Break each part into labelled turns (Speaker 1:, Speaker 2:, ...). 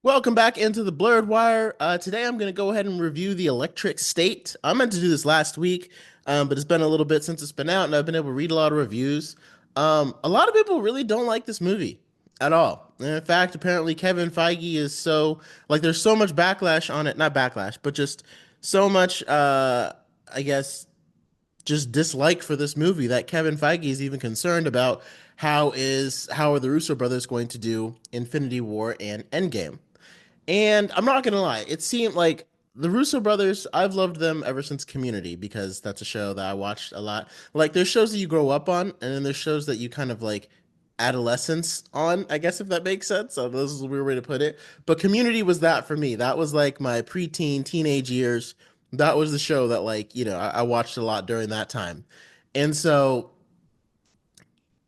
Speaker 1: Welcome back into the Blurred Wire. Today I'm going to go ahead and review The Electric State. I meant to do this last week, but it's been a little bit since it's been out, and I've been able to read a lot of reviews. A lot of people really don't like this movie at all. And in fact, apparently Kevin Feige is there's so much backlash on it, not backlash, but just so much, I guess, just dislike for this movie that Kevin Feige is even concerned about how are the Russo brothers going to do Infinity War and Endgame. And I'm not gonna lie, it seemed like the Russo brothers, I've loved them ever since Community because that's a show that I watched a lot. Like there's shows that you grow up on, and then there's shows that you kind of like adolescence on, I guess if that makes sense. So this is a weird way to put it. But Community was that for me. That was like my preteen, teenage years. That was the show that I watched a lot during that time. And so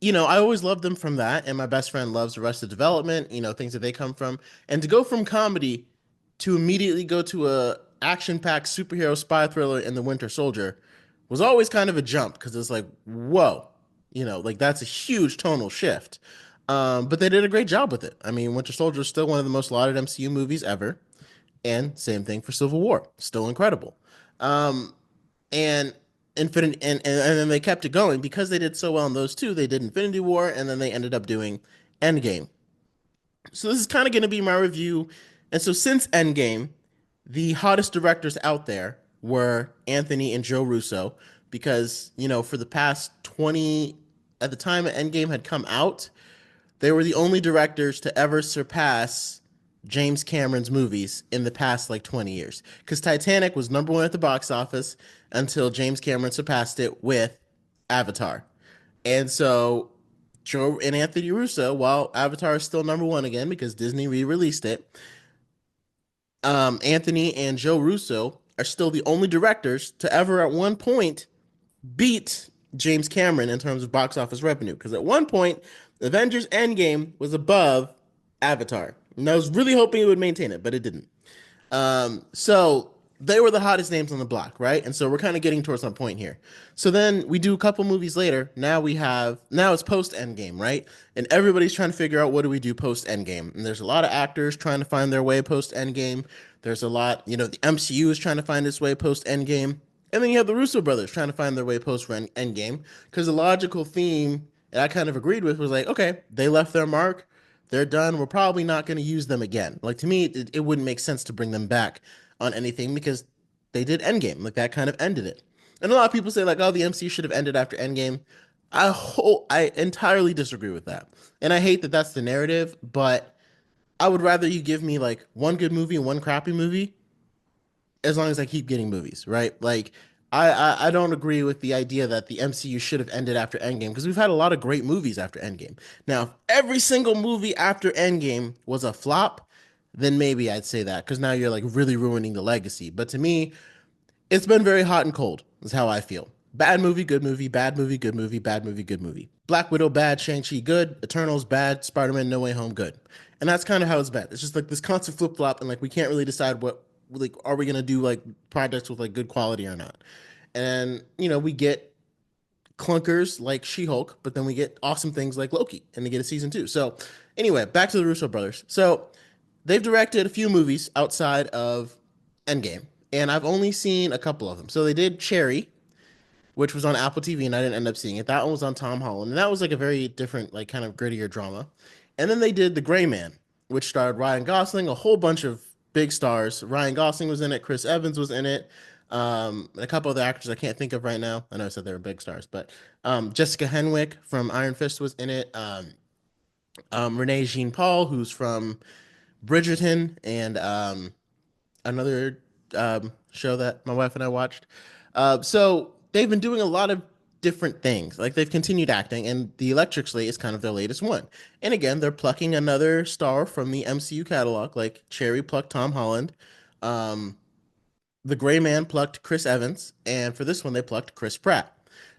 Speaker 1: I always loved them from that, and my best friend loves Arrested Development, things that they come from. And to go from comedy to immediately go to a action-packed superhero spy thriller in The Winter Soldier was always kind of a jump because it's like, whoa, like that's a huge tonal shift. But they did a great job with it. I mean, Winter Soldier is still one of the most lauded MCU movies ever, and same thing for Civil War, still incredible. Um, and Infinity and then they kept it going because they did so well in those two. They did Infinity War, and then they ended up doing Endgame. So this is kind of going to be my review. And so since Endgame, the hottest directors out there were Anthony and Joe Russo because, for the past 20 at the time Endgame had come out, they were the only directors to ever surpass James Cameron's movies in the past like 20 years. Because Titanic was number one at the box office until James Cameron surpassed it with Avatar. And so Joe and Anthony Russo, while Avatar is still number one again because Disney re-released it, Anthony and Joe Russo are still the only directors to ever at one point beat James Cameron in terms of box office revenue. Because at one point, Avengers Endgame was above Avatar. And I was really hoping it would maintain it, but it didn't. So they were the hottest names on the block, right? And so we're kind of getting towards some point here. So then we do a couple movies later. Now it's post Endgame, right? And everybody's trying to figure out what do we do post Endgame. And there's a lot of actors trying to find their way post Endgame. There's a lot, the MCU is trying to find its way post Endgame. And then you have the Russo brothers trying to find their way post Endgame. Because the logical theme that I kind of agreed with was like, okay, they left their mark. They're done. We're probably not going to use them again. Like to me, it wouldn't make sense to bring them back on anything because they did Endgame. Like that kind of ended it. And a lot of people say like, oh, the MCU should have ended after Endgame. I entirely disagree with that. And I hate that that's the narrative, but I would rather you give me like one good movie and one crappy movie as long as I keep getting movies, right? Like I don't agree with the idea that the MCU should have ended after Endgame because we've had a lot of great movies after Endgame. Now, if every single movie after Endgame was a flop, then maybe I'd say that because now you're like really ruining the legacy. But to me, it's been very hot and cold, is how I feel. Bad movie, good movie, bad movie, good movie, bad movie, good movie. Black Widow, bad. Shang-Chi, good. Eternals, bad. Spider-Man, No Way Home, good. And that's kind of how it's been. It's just like this constant flip-flop, and like we can't really decide what, like, are we going to do like projects with like good quality or not? And, we get clunkers like She-Hulk, but then we get awesome things like Loki, and they get a season two. So, anyway, back to the Russo brothers. So, they've directed a few movies outside of Endgame, and I've only seen a couple of them. So they did Cherry, which was on Apple TV, and I didn't end up seeing it. That one was on Tom Holland, and that was like a very different, like kind of grittier drama. And then they did The Gray Man, which starred Ryan Gosling, a whole bunch of big stars. Ryan Gosling was in it, Chris Evans was in it, and a couple other actors I can't think of right now. I know I said they were big stars, but Jessica Henwick from Iron Fist was in it. Renee Jean Paul, who's from Bridgerton, and another show that my wife and I watched. So they've been doing a lot of different things. Like they've continued acting, and The Electric Slate is kind of their latest one. And again, they're plucking another star from the MCU catalog, like Cherry plucked Tom Holland. Um, the Gray Man plucked Chris Evans, and for this one, they plucked Chris Pratt.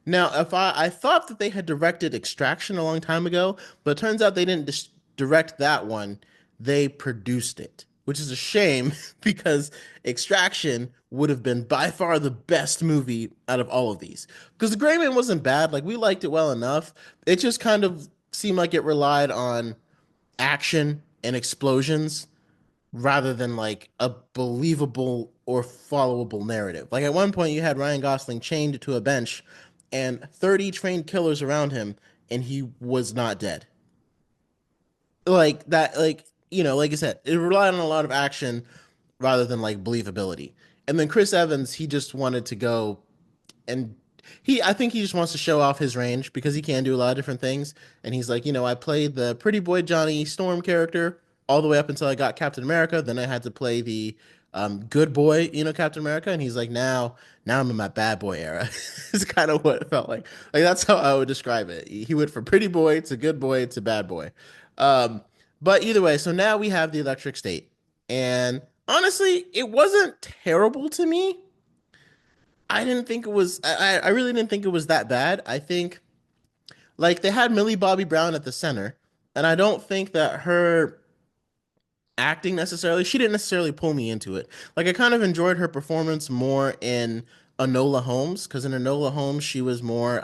Speaker 1: Now, if I thought that they had directed Extraction a long time ago, but it turns out they didn't direct that one. They produced it, which is a shame because Extraction would have been by far the best movie out of all of these. Because The Gray Man wasn't bad, like we liked it well enough. It just kind of seemed like it relied on action and explosions rather than like a believable or followable narrative. Like at one point, you had Ryan Gosling chained to a bench and 30 trained killers around him, and he was not dead. Like that, like, like I said, it relied on a lot of action rather than like believability. And then Chris Evans, he just wanted to go and I think he just wants to show off his range because he can do a lot of different things. And he's like, I played the pretty boy Johnny Storm character all the way up until I got Captain America. Then I had to play the good boy, Captain America. And he's like, now I'm in my bad boy era. It's kind of what it felt like. Like that's how I would describe it. He went from pretty boy to good boy to bad boy. Um, but either way, so now we have the Electric State, and honestly, it wasn't terrible to me. I didn't think it was. I really didn't think it was that bad. I think like they had Millie Bobby Brown at the center, and I don't think that her acting necessarily. She didn't necessarily pull me into it. Like I kind of enjoyed her performance more in Enola Holmes because in Enola Holmes she was more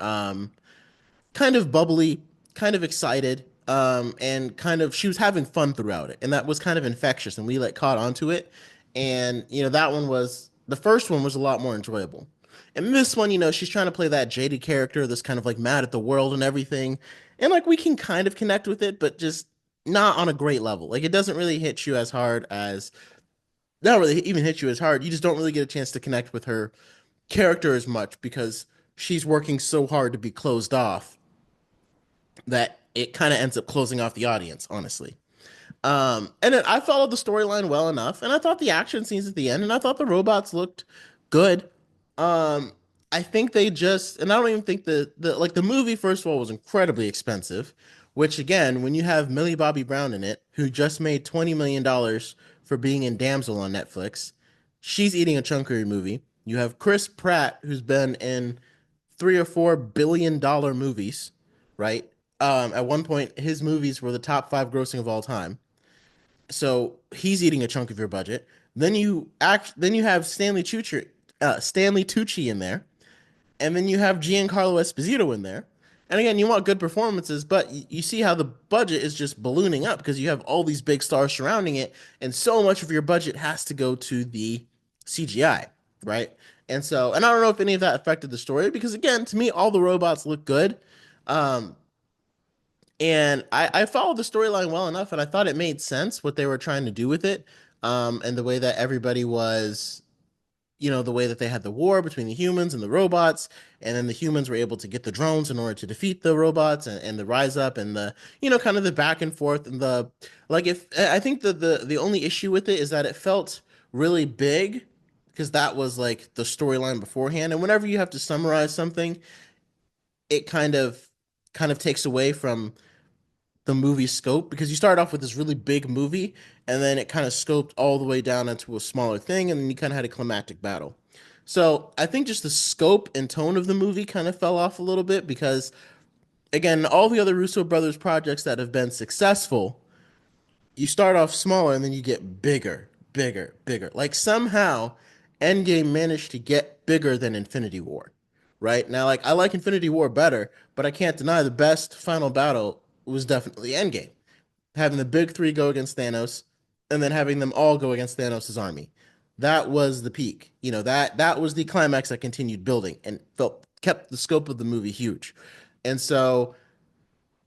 Speaker 1: kind of bubbly, kind of excited, and kind of she was having fun throughout it, and that was kind of infectious, and we like caught onto it. And that one was the first one was a lot more enjoyable. And this one, she's trying to play that jaded character, this kind of like mad at the world and everything, and like we can kind of connect with it, but just not on a great level. Like it doesn't really hit you as hard as not really even hit you as hard. You just don't really get a chance to connect with her character as much because she's working so hard to be closed off that it kind of ends up closing off the audience, honestly. And then I followed the storyline well enough, and I thought the action scenes at the end, and I thought the robots looked good. Um, I think they just, and I don't even think the movie first of all was incredibly expensive, which again, when you have Millie Bobby Brown in it, who just made $20 million for being in Damsel on Netflix, she's eating a chunk of your movie. You have Chris Pratt, who's been in $3 or $4 billion movies, right? At one point, his movies were the top five grossing of all time. So he's eating a chunk of your budget. Then you have Stanley Tucci in there, and then you have Giancarlo Esposito in there. And again, you want good performances, but you see how the budget is just ballooning up because you have all these big stars surrounding it, and so much of your budget has to go to the CGI, right? And I don't know if any of that affected the story because again, to me, all the robots look good. Um, and I followed the storyline well enough, and I thought it made sense what they were trying to do with it, and the way that everybody was, the way that they had the war between the humans and the robots, and then the humans were able to get the drones in order to defeat the robots, and the rise up, and the, kind of the back and forth, and the like. If I think the only issue with it is that it felt really big because that was like the storyline beforehand, and whenever you have to summarize something, it kind of takes away from the movie scope because you start off with this really big movie and then it kind of scoped all the way down into a smaller thing and then you kind of had a climactic battle. So I think just the scope and tone of the movie kind of fell off a little bit because again, all the other Russo brothers projects that have been successful, you start off smaller and then you get bigger, bigger, bigger. Like somehow Endgame managed to get bigger than Infinity War. Right? Now, like I like Infinity War better, but I can't deny the best final battle was definitely Endgame. Having the big three go against Thanos, and then having them all go against Thanos' army. That was the peak. That was the climax that continued building and felt kept the scope of the movie huge. And so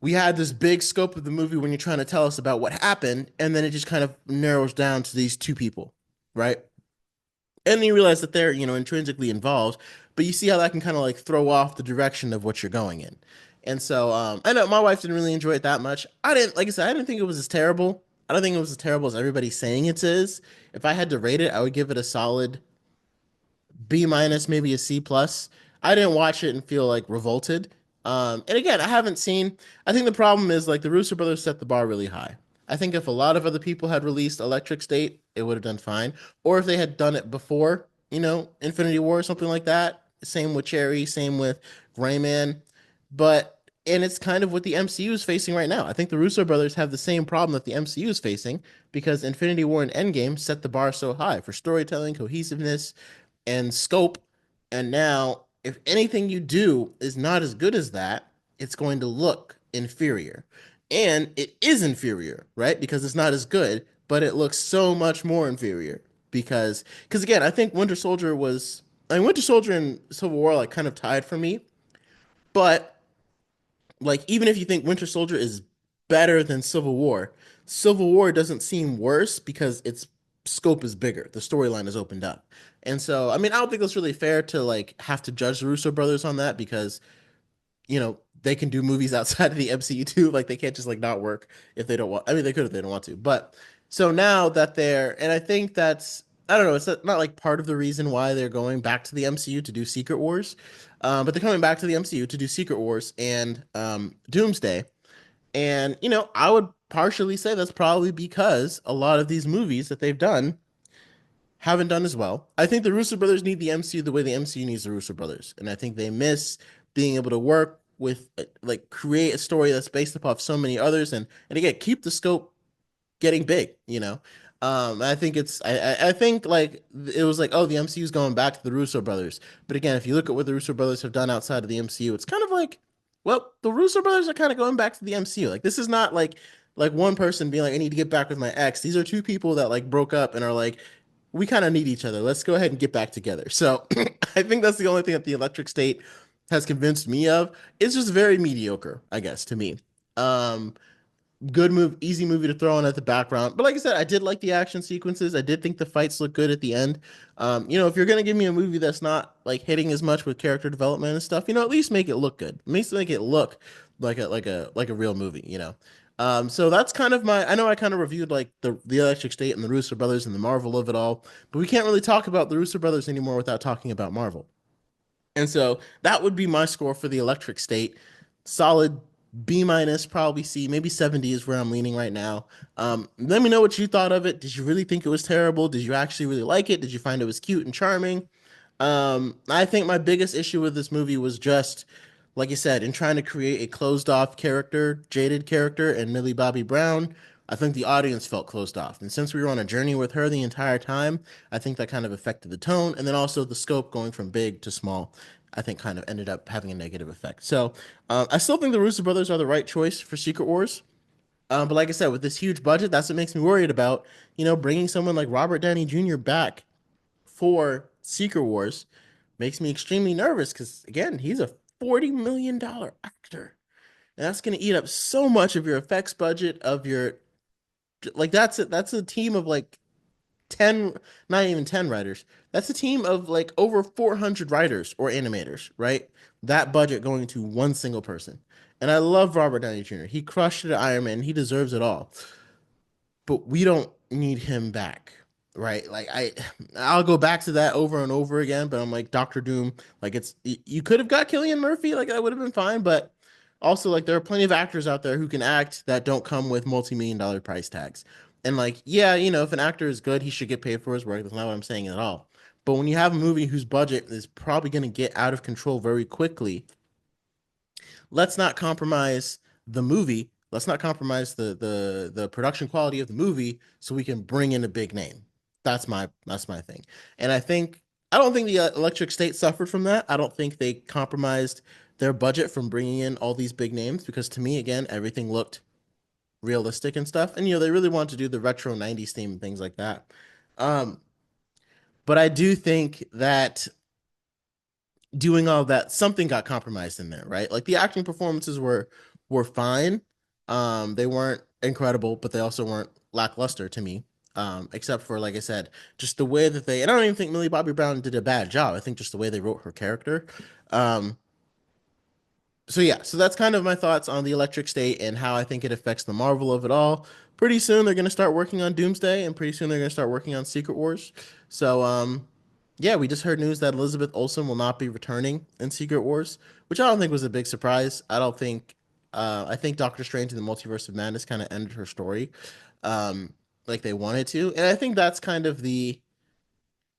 Speaker 1: we had this big scope of the movie when you're trying to tell us about what happened, and then it just kind of narrows down to these two people, right? And you realize that they're intrinsically involved, but you see how that can kind of like throw off the direction of what you're going in. And so I know my wife didn't really enjoy it that much. I didn't, like I said, I didn't think it was as terrible. I don't think it was as terrible as everybody's saying it is. If I had to rate it, I would give it a solid B minus, maybe a C plus. I didn't watch it and feel like revolted. And again, I haven't seen. I think the problem is like the Russo brothers set the bar really high. I think if a lot of other people had released Electric State, it would have done fine. Or if they had done it before, Infinity War or something like that. Same with Cherry, same with Rayman. And it's kind of what the MCU is facing right now. I think the Russo brothers have the same problem that the MCU is facing because Infinity War and Endgame set the bar so high for storytelling, cohesiveness, and scope. And now, if anything you do is not as good as that, it's going to look inferior. And it is inferior, right? Because it's not as good, but it looks so much more inferior because again, I think Winter Soldier was I mean Winter Soldier and Civil War like kind of tied for me, but like even if you think Winter Soldier is better than Civil War, Civil War doesn't seem worse because its scope is bigger. The storyline is opened up. And so, I mean, I don't think that's really fair to like have to judge the Russo brothers on that because they can do movies outside of the MCU too. Like they can't just like not work if they don't want. I mean, they could if they don't want to. But so now that they're, and I think that's, I don't know, it's not like part of the reason why they're going back to the MCU to do Secret Wars, but they're coming back to the MCU to do Secret Wars and Doomsday. And I would partially say that's probably because a lot of these movies that they've done haven't done as well. I think the Russo brothers need the MCU the way the MCU needs the Russo brothers, and I think they miss being able to work with like create a story that's based upon so many others, and again keep the scope getting big. I think I think like it was like, oh, the MCU is going back to the Russo brothers, but again, if you look at what the Russo brothers have done outside of the MCU, it's kind of like, well, the Russo brothers are kind of going back to the MCU. Like this is not like one person being like, I need to get back with my ex. These are two people that like broke up and are like, we kind of need each other. Let's go ahead and get back together. So I think that's the only thing that the Electric State has convinced me of. It's just very mediocre, I guess, to me. Um, Good move, easy movie to throw on at the background. But like I said, I did like the action sequences. I did think the fights look good at the end. If you're gonna give me a movie that's not like hitting as much with character development and stuff, at least make it look good. At least make it look like a real movie. So that's kind of my. I know I kind of reviewed like the Electric State and the Russo brothers and the Marvel of it all, but we can't really talk about the Russo brothers anymore without talking about Marvel. And so that would be my score for the Electric State. Solid B minus, probably C, maybe 70 is where I'm leaning right now. Let me know what you thought of it. Did you really think it was terrible? Did you actually really like it? Did you find it was cute and charming? I think my biggest issue with this movie was just, like you said, in trying to create a closed off character, jaded character, and Millie Bobby Brown. I think the audience felt closed off. And since we were on a journey with her the entire time, I think that kind of affected the tone. And then also the scope going from big to small, I think kind of ended up having a negative effect. So I still think the Russo brothers are the right choice for Secret Wars. But like I said, with this huge budget, that's what makes me worried about, bringing someone like Robert Downey Jr. back for Secret Wars makes me extremely nervous because, again, he's a $40 million actor. And that's going to eat up so much of your effects budget, of your, like, that's a team of like 10, not even 10 writers. That's a team of like over 400 writers or animators, right? That budget going to one single person. And I love Robert Downey Jr. He crushed it at Iron Man. He deserves it all, but we don't need him back, right? Like I'll go back to that over and over again, but I'm like Doctor Doom, like you could have got Cillian Murphy, like that would have been fine, but also like there are plenty of actors out there who can act that don't come with multi-million-dollar price tags. And like, yeah, if an actor is good, he should get paid for his work. That's not what I'm saying at all. But when you have a movie whose budget is probably going to get out of control very quickly, let's not compromise the movie. Let's not compromise the production quality of the movie so we can bring in a big name. That's my thing. And I don't think the Electric State suffered from that. I don't think they compromised their budget from bringing in all these big names because to me, again, everything looked realistic and stuff. And they really wanted to do the retro 90s theme and things like that. Um, but I do think that doing all that, something got compromised in there, right? Like the acting performances were fine. They weren't incredible, but they also weren't lackluster to me. Except for, like I said, just the way that and I don't even think Millie Bobby Brown did a bad job. I think just the way they wrote her character. Um, so yeah, so that's kind of my thoughts on the Electric State and how I think it affects the Marvel of it all. Pretty soon they're going to start working on Doomsday, and pretty soon they're going to start working on Secret Wars. So yeah, we just heard news that Elizabeth Olsen will not be returning in Secret Wars, which I don't think was a big surprise. I think Doctor Strange in the Multiverse of Madness kind of ended her story, um, like they wanted to, and I think that's kind of the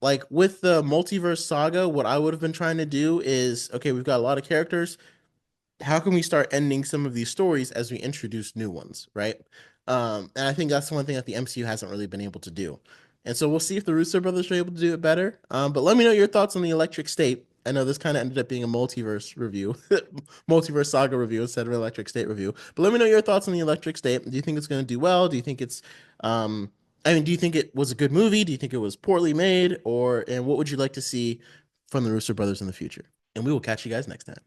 Speaker 1: like with the multiverse saga. What I would have been trying to do is, okay, we've got a lot of characters, how can we start ending some of these stories as we introduce new ones, right? And I think that's one thing that the MCU hasn't really been able to do. And so we'll see if the Russo brothers are able to do it better. But let me know your thoughts on the Electric State. I know this kind of ended up being a multiverse review, multiverse saga review instead of an Electric State review. But let me know your thoughts on the Electric State. Do you think it's going to do well? Do you think it's, I mean, do you think it was a good movie? Do you think it was poorly made? And what would you like to see from the Russo brothers in the future? And we will catch you guys next time.